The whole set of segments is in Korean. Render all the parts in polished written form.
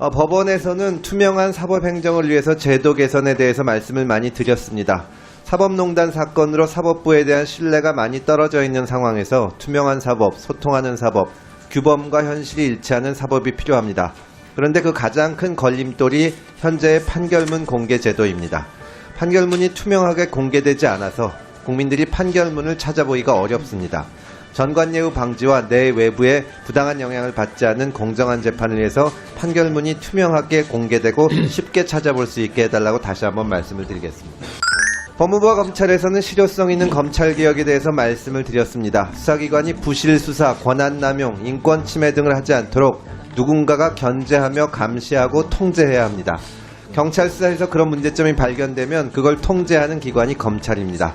법원에서는 투명한 사법행정을 위해서 제도 개선에 대해서 말씀을 많이 드렸습니다. 사법농단 사건으로 사법부에 대한 신뢰가 많이 떨어져 있는 상황에서 투명한 사법, 소통하는 사법, 규범과 현실이 일치하는 사법이 필요합니다. 그런데 그 가장 큰 걸림돌이 현재의 판결문 공개 제도입니다. 판결문이 투명하게 공개되지 않아서 국민들이 판결문을 찾아보기가 어렵습니다. 전관예우 방지와 내 외부에 부당한 영향을 받지 않는 공정한 재판을 위해서 판결문이 투명하게 공개되고 쉽게 찾아볼 수 있게 해달라고 다시 한번 말씀을 드리겠습니다. 법무부와 검찰에서는 실효성 있는 검찰개혁에 대해서 말씀을 드렸습니다. 수사기관이 부실수사, 권한남용, 인권침해 등을 하지 않도록 누군가가 견제하며 감시하고 통제해야 합니다. 경찰 수사에서 그런 문제점이 발견되면 그걸 통제하는 기관이 검찰입니다.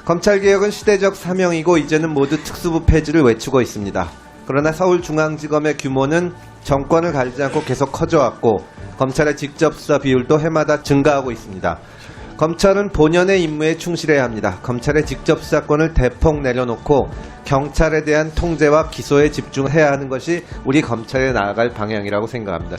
검찰개혁은 시대적 사명이고 이제는 모두 특수부 폐지를 외치고 있습니다. 그러나 서울중앙지검의 규모는 정권을 가리지 않고 계속 커져왔고 검찰의 직접 수사 비율도 해마다 증가하고 있습니다. 검찰은 본연의 임무에 충실해야 합니다. 검찰의 직접 수사권을 대폭 내려놓고 경찰에 대한 통제와 기소에 집중해야 하는 것이 우리 검찰에 나아갈 방향이라고 생각합니다.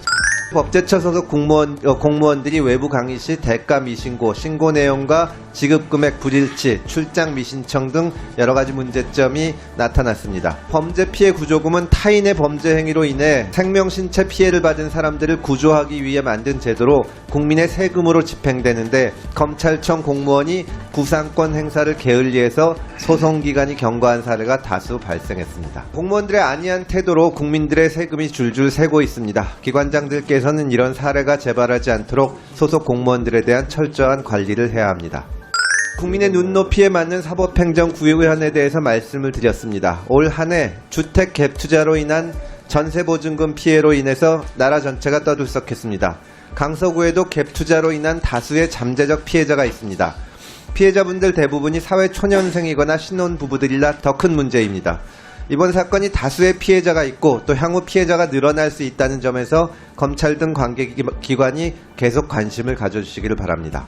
법제처 소속 공무원들이 외부 강의 시 대가 미신고, 신고 내용과 지급금액 불일치, 출장 미신청 등 여러가지 문제점이 나타났습니다. 범죄 피해 구조금은 타인의 범죄 행위로 인해 생명, 신체 피해를 받은 사람들을 구조하기 위해 만든 제도로 국민의 세금으로 집행되는데 검찰청 공무원이 구상권 행사를 게을리해서 소송기간이 경과한 사례가 다수 발생했습니다. 공무원들의 안이한 태도로 국민들의 세금이 줄줄 새고 있습니다. 기관장들께서는 이런 사례가 재발하지 않도록 소속 공무원들에 대한 철저한 관리를 해야 합니다. 국민의 눈높이에 맞는 사법행정 구현에 대해서 말씀을 드렸습니다. 올 한 해 주택 갭 투자로 인한 전세보증금 피해로 인해서 나라 전체가 떠들썩했습니다. 강서구에도 갭 투자로 인한 다수의 잠재적 피해자가 있습니다. 피해자분들 대부분이 사회 초년생이거나 신혼부부들이라 더 큰 문제입니다. 이번 사건이 다수의 피해자가 있고 또 향후 피해자가 늘어날 수 있다는 점에서 검찰 등 관계기관이 계속 관심을 가져주시기를 바랍니다.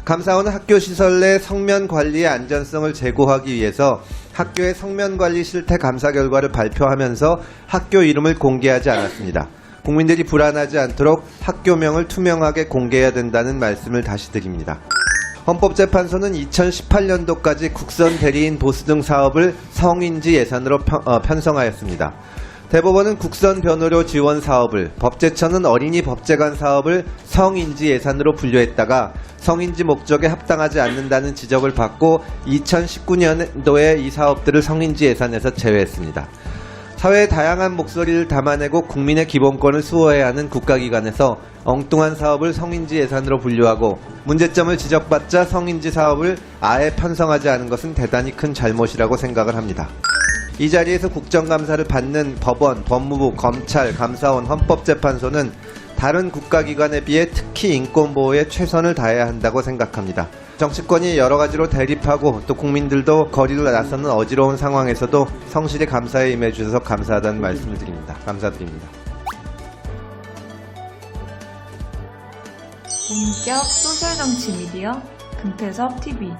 감사원은 학교시설 내 성면관리의 안전성을 제고하기 위해서 학교의 성면관리 실태 감사 결과를 발표하면서 학교 이름을 공개하지 않았습니다. 국민들이 불안하지 않도록 학교명을 투명하게 공개해야 된다는 말씀을 다시 드립니다. 헌법재판소는 2018년도까지 국선 대리인 보수 등 사업을 성인지 예산으로 편성하였습니다. 대법원은 국선 변호료 지원 사업을, 법제처는 어린이 법제관 사업을 성인지 예산으로 분류했다가 성인지 목적에 합당하지 않는다는 지적을 받고 2019년도에 이 사업들을 성인지 예산에서 제외했습니다. 사회의 다양한 목소리를 담아내고 국민의 기본권을 수호해야 하는 국가기관에서 엉뚱한 사업을 성인지 예산으로 분류하고 문제점을 지적받자 성인지 사업을 아예 편성하지 않은 것은 대단히 큰 잘못이라고 생각을 합니다. 이 자리에서 국정감사를 받는 법원, 법무부, 검찰, 감사원, 헌법재판소는 다른 국가기관에 비해 특히 인권보호에 최선을 다해야 한다고 생각합니다. 정치권이 여러 가지로 대립하고 또 국민들도 거리를 나서는 어지러운 상황에서도 성실히 감사에 임해 주셔서 감사하다는 말씀을 드립니다. 감사드립니다. 본격 소셜정치 미디어 금태섭 TV